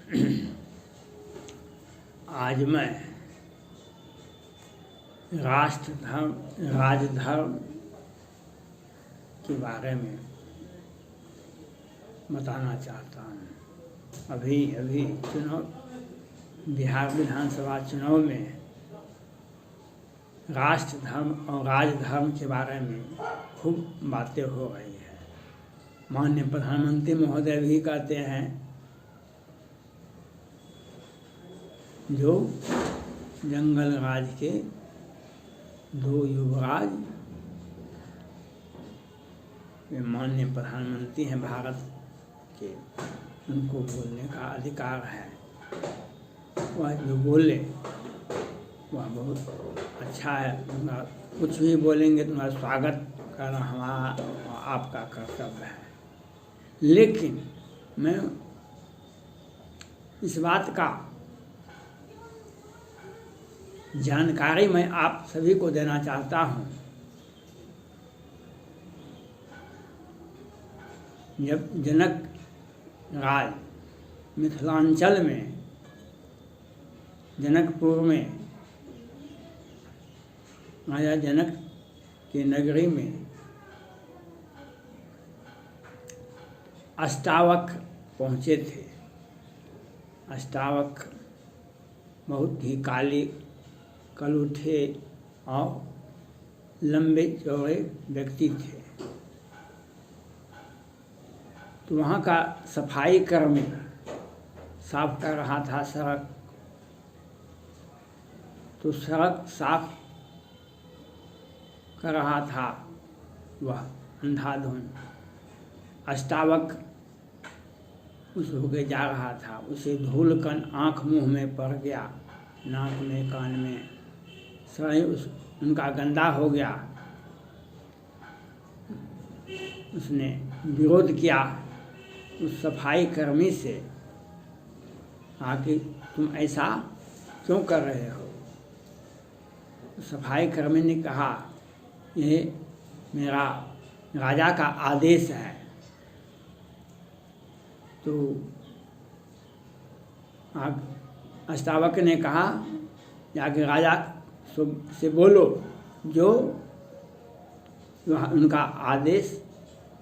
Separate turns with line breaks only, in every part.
आज मैं राष्ट्रधर्म राजधर्म के बारे में बताना चाहता हूँ। अभी बिहार विधानसभा चुनाव में राष्ट्रधर्म और राजधर्म के बारे में खूब बातें हो रही है। माननीय प्रधानमंत्री महोदय भी कहते हैं जो जंगल राज के 2 युवराज वे माननीय प्रधानमंत्री हैं भारत के, उनको बोलने का अधिकार है। वह जो बोले वह बहुत अच्छा है। उनका कुछ भी बोलेंगे तो उनका स्वागत करना हमारा आपका कर्तव्य है। लेकिन मैं इस बात का जानकारी मैं आप सभी को देना चाहता हूँ। जब जनक राज मिथिलांचल में जनकपुर में राजा जनक की नगरी में अष्टावक्र पहुँचे थे। अष्टावक्र बहुत ही काले कलूठे और लंबे चौड़े व्यक्ति थे। तो वहाँ का सफाई कर्मी साफ कर रहा था सड़क। तो सड़क साफ कर रहा था वह अंधाधुंध। अष्टावक्र उस होके जा रहा था। उसे धूल कण आँख मुँह में पड़ गया, नाक में कान में सही उनका गंदा हो गया। उसने विरोध किया उस सफाई कर्मी से, आके तुम ऐसा क्यों कर रहे हो। सफाई कर्मी ने कहा ये मेरा राजा का आदेश है। तो अष्टावक्र ने कहा जाके राजा से बोलो जो उनका आदेश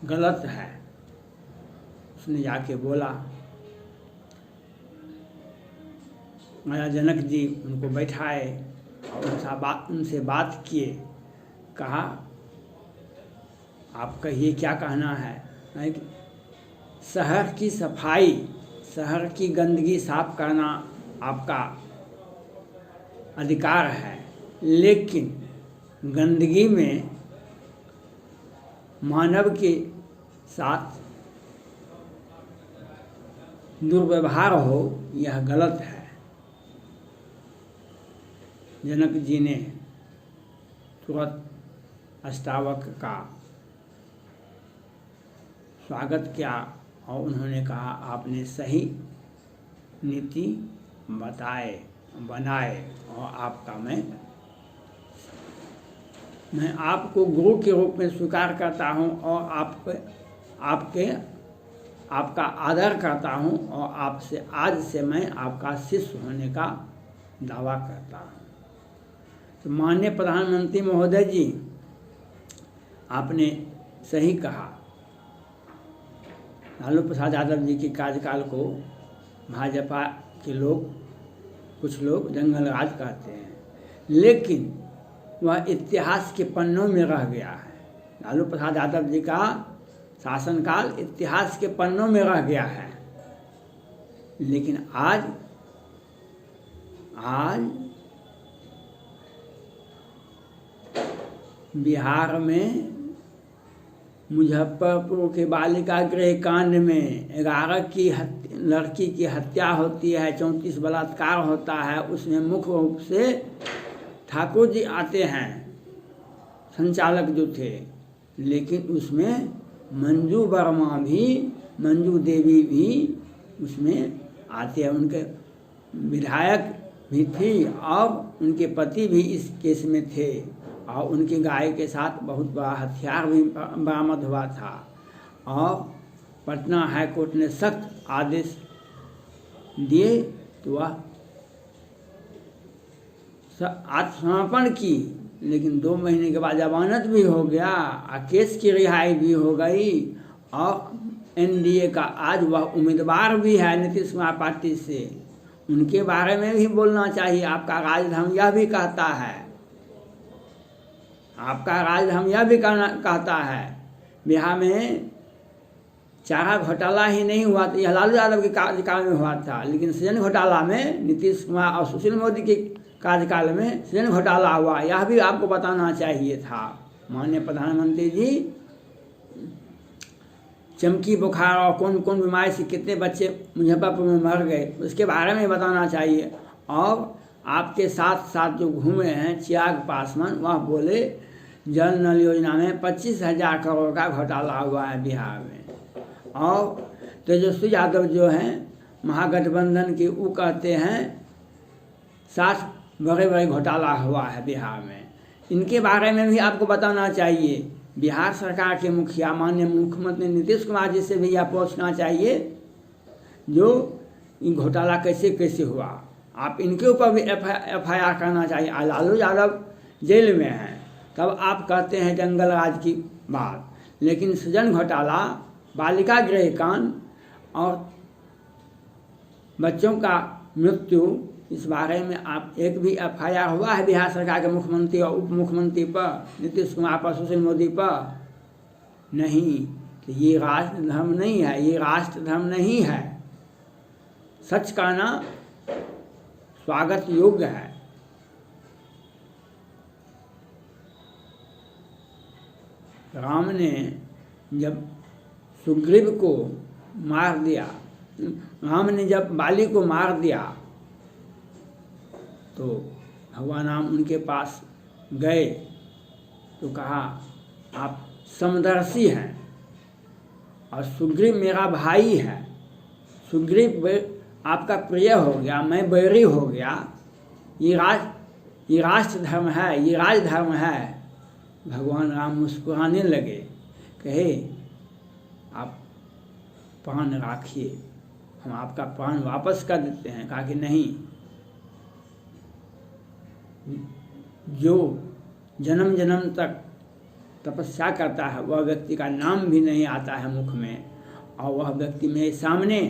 गलत है। उसने जाके बोला। राजा जनक जी उनको बैठाए और उनसे बात किए। कहा आप कहिए क्या कहना है। शहर की सफाई, शहर की गंदगी साफ करना आपका अधिकार है, लेकिन गंदगी में मानव के साथ दुर्व्यवहार हो यह गलत है। जनक जी ने तुरंत अष्टावक्र का स्वागत किया और उन्होंने कहा आपने सही नीति बनाए और आपका मैं आपको गुरु के रूप में स्वीकार करता हूं और आपका आदर करता हूं और आपसे आज से मैं आपका शिष्य होने का दावा करता हूं। तो माननीय प्रधानमंत्री महोदय जी, आपने सही कहा। लालू प्रसाद यादव जी के कार्यकाल को भाजपा के कुछ लोग जंगल राज कहते हैं, लेकिन वह इतिहास के पन्नों में रह गया है। लालू प्रसाद यादव जी का शासनकाल इतिहास के पन्नों में रह गया है। लेकिन आज बिहार में मुजफ्फरपुर के बालिका गृह कांड में 11 की लड़की की हत्या होती है, 34 बलात्कार होता है। उसमें मुख्य रूप से ठाकुर जी आते हैं, संचालक जो थे, लेकिन उसमें मंजू देवी भी उसमें आते हैं। उनके विधायक भी थी और उनके पति भी इस केस में थे और उनकी गाय के साथ बहुत बड़ा हथियार भी बरामद हुआ था। और पटना हाई कोर्ट ने सख्त आदेश दिए तो वह आत्मसमर्पण की, लेकिन 2 महीने के बाद जमानत भी हो गया और केस की रिहाई भी हो गई और एनडीए का आज वह उम्मीदवार भी है नीतीश कुमार पार्टी से। उनके बारे में भी बोलना चाहिए। आपका राजधर्म यह भी कहता है, आपका राजधर्म यह भी कहता है बिहार में चारा घोटाला ही नहीं हुआ तो यह लालू यादव के कार्यकाल में हुआ था, लेकिन सृजन घोटाला में नीतीश कुमार और सुशील मोदी के कार्यकाल में सृजन घोटाला हुआ, यह भी आपको बताना चाहिए था। माननीय प्रधानमंत्री जी, चमकी बुखार और कौन कौन बीमारी से कितने बच्चे मुजफ्फरपुर में मर गए उसके बारे में बताना चाहिए। और आपके साथ साथ जो घूमे हैं चिराग पासवान, वह बोले जल नल योजना में 25,000 करोड़ का घोटाला हुआ है बिहार में। और तेजस्वी यादव जो हैं महागठबंधन के, वो कहते हैं 60 बड़े बड़े घोटाला हुआ है बिहार में। इनके बारे में भी आपको बताना चाहिए। बिहार सरकार के मुखिया माननीय मुख्यमंत्री नीतीश कुमार जी से भी यह पूछना चाहिए जो इन घोटाला कैसे कैसे हुआ, आप इनके ऊपर भी FIR करना चाहिए। लालू यादव जेल में हैं तब आप कहते हैं जंगल राज की बात, लेकिन सृजन घोटाला, बालिका गृह कांड और बच्चों का मृत्यु, इस बारे में आप एक भी FIR हुआ है बिहार सरकार के मुख्यमंत्री और उप मुख्यमंत्री पर, नीतीश कुमार पर, सुशील मोदी पर? नहीं। तो ये राष्ट्रधर्म नहीं है, ये राष्ट्रधर्म नहीं है। सच कहना स्वागत योग्य है। राम ने जब सुग्रीव को मार दिया, राम ने जब बाली को मार दिया तो भगवान राम उनके पास गए तो कहा आप समदर्शी हैं और सुग्रीव मेरा भाई है, सुग्रीव आपका प्रिय हो गया, मैं बैरी हो गया, ये राष्ट्रधर्म है, ये राजधर्म है। भगवान राम मुस्कुराने लगे, कहे आप प्राण राखिए, हम आपका प्राण वापस कर देते हैं। कहा कि नहीं, जो जन्म जन्म तक तपस्या करता है वह व्यक्ति का नाम भी नहीं आता है मुख में, और वह व्यक्ति मेरे सामने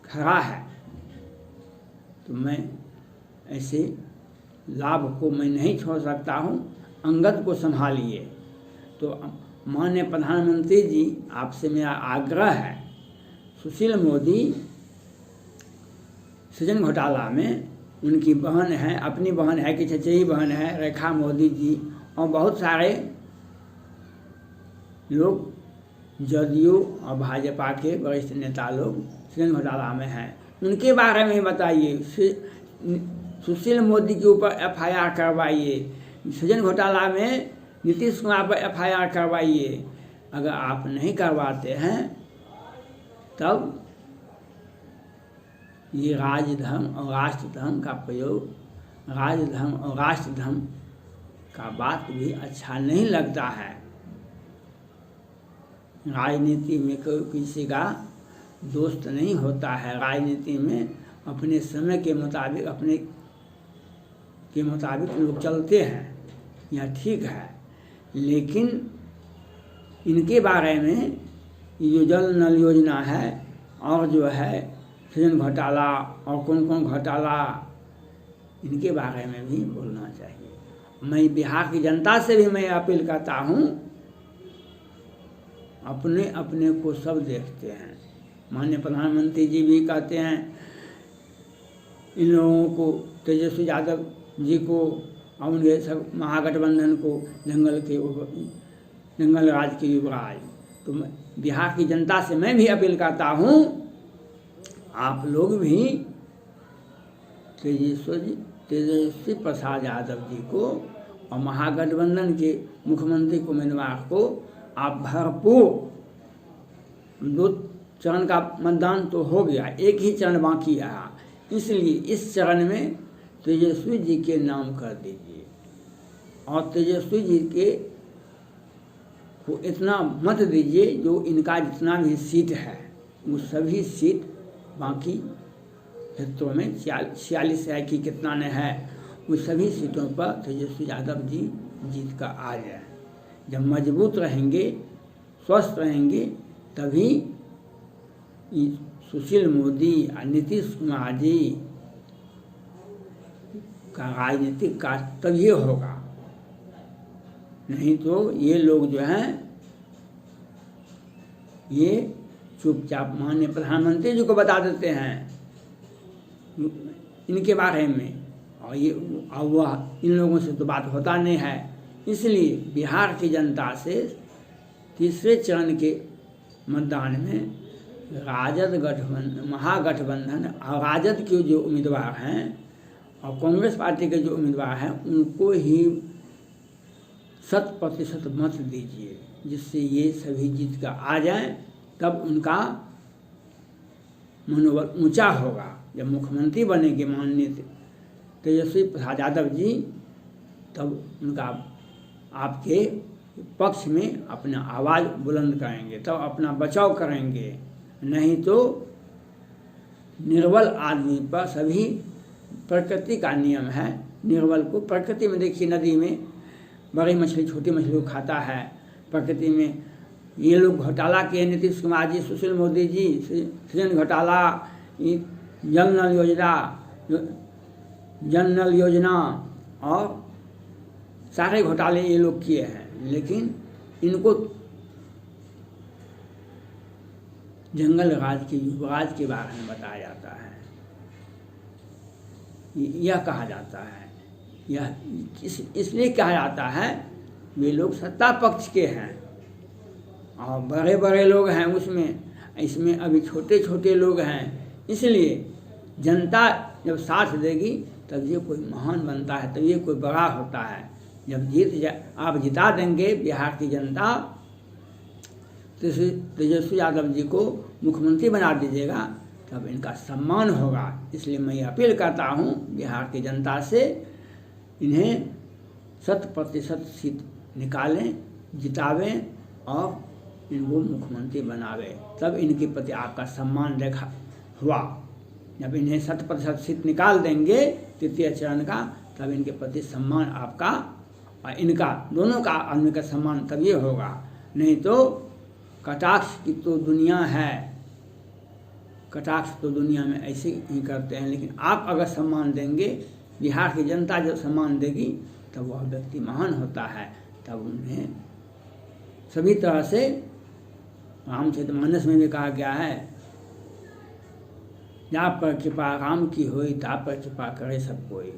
खड़ा है, तो मैं ऐसे लाभ को मैं नहीं छोड़ सकता हूँ, अंगद को संभालिए। तो माननीय प्रधानमंत्री जी, आपसे मेरा आग्रह है, सुशील मोदी सृजन घोटाला में उनकी बहन है, अपनी बहन है कि चचेरी बहन है रेखा मोदी जी, और बहुत सारे लोग जदयू और भाजपा के वरिष्ठ नेता लोग सृजन घोटाला में हैं, उनके बारे में बताइए। सुशील मोदी के ऊपर FIR करवाइए, सृजन घोटाला में नीतीश कुमार पर FIR करवाइए। अगर आप नहीं करवाते हैं तब ये राजधर्म और राष्ट्रधर्म का प्रयोग, राजधर्म और राष्ट्रधर्म का बात भी अच्छा नहीं लगता है। राजनीति में कोई किसी का दोस्त नहीं होता है। राजनीति में अपने समय के मुताबिक, अपने के मुताबिक लोग चलते हैं, यह ठीक है। लेकिन इनके बारे में ये जो जल नल योजना है और जो है सृजन घोटाला और कौन कौन घोटाला, इनके बारे में भी बोलना चाहिए। मैं बिहार की जनता से भी मैं अपील करता हूँ, अपने अपने को सब देखते हैं। माननीय प्रधानमंत्री जी भी कहते हैं इन लोगों को, तेजस्वी यादव जी को और उनके सब महागठबंधन को जंगल राज के युवराज। तो बिहार की जनता से मैं भी अपील करता हूँ, आप लोग भी तेजस्वी प्रसाद यादव जी को और महागठबंधन के मुख्यमंत्री को, उम्मीदवार को आप भरपूर, 2 चरण का मतदान तो हो गया, एक ही चरण बाकी रहा, इसलिए इस चरण में तेजस्वी जी के नाम कर दीजिए और तेजस्वी जी के को इतना मत दीजिए जो इनका जितना भी सीट है वो सभी सीट बाकी क्षेत्रों में 46 है कि कितना ने है, उस सभी सीटों पर तेजस्वी यादव जी जीत का आज है। जब मजबूत रहेंगे, स्वस्थ रहेंगे, तभी सुशील मोदी और नीतीश कुमार जी का राजनीतिक कार्य तभी होगा। नहीं तो ये लोग जो हैं ये चुपचाप माननीय प्रधानमंत्री जी को बता देते हैं इनके बारे में, और ये अब वह इन लोगों से तो बात होता नहीं है। इसलिए बिहार की जनता से तीसरे चरण के मतदान में राजद गठबंधन, महागठबंधन और राजद के जो उम्मीदवार हैं और कांग्रेस पार्टी के जो उम्मीदवार हैं उनको ही 100% मत दीजिए, जिससे ये सभी जीत का आ जाएं। तब उनका मनोबल ऊंचा होगा। जब मुख्यमंत्री बनेंगे माननीय तेजस्वी प्रसाद यादव जी, तब उनका आपके पक्ष में अपना आवाज़ बुलंद करेंगे, तब अपना बचाव करेंगे। नहीं तो निर्बल आदमी पर सभी, प्रकृति का नियम है, निर्बल को प्रकृति में देखिए, नदी में बड़ी मछली छोटी मछली को खाता है। प्रकृति में ये लोग घोटाला किए, नीतीश कुमार जी, सुशील मोदी जी, सृजन घोटाला, जन नल योजना और सारे घोटाले ये लोग किए हैं। लेकिन इनको जंगल राज के युवराज के बारे में बताया जाता है, यह कहा जाता है, यह इसलिए कहा जाता है वे लोग सत्ता पक्ष के हैं और बड़े बड़े लोग हैं उसमें, इसमें अभी छोटे छोटे लोग हैं। इसलिए जनता जब साथ देगी तब ये कोई महान बनता है, तब ये कोई बड़ा होता है। जब आप जिता देंगे बिहार की जनता, तेजस्वी यादव जी को मुख्यमंत्री बना दीजिएगा, तब इनका सम्मान होगा। इसलिए मैं अपील करता हूँ बिहार की जनता से, इन्हें 100% सीट निकालें, जितावें और इनको मुख्यमंत्री बनावें, तब इनके प्रति आपका सम्मान देखा हुआ। जब इन्हें 100% सीट निकाल देंगे तृतीय चरण का, तब इनके प्रति सम्मान आपका और इनका दोनों का आदमी का सम्मान तभी होगा। नहीं तो कटाक्ष की तो दुनिया है, कटाक्ष तो दुनिया में ऐसे ही करते हैं। लेकिन आप अगर सम्मान देंगे, बिहार की जनता जब सम्मान देगी, तब वह व्यक्ति महान होता है। तब उन्हें सभी तरह से, रामचरितमानस में भी कहा गया है, जा पर कृपा राम की होई, ता पर कृपा करे सब कोई।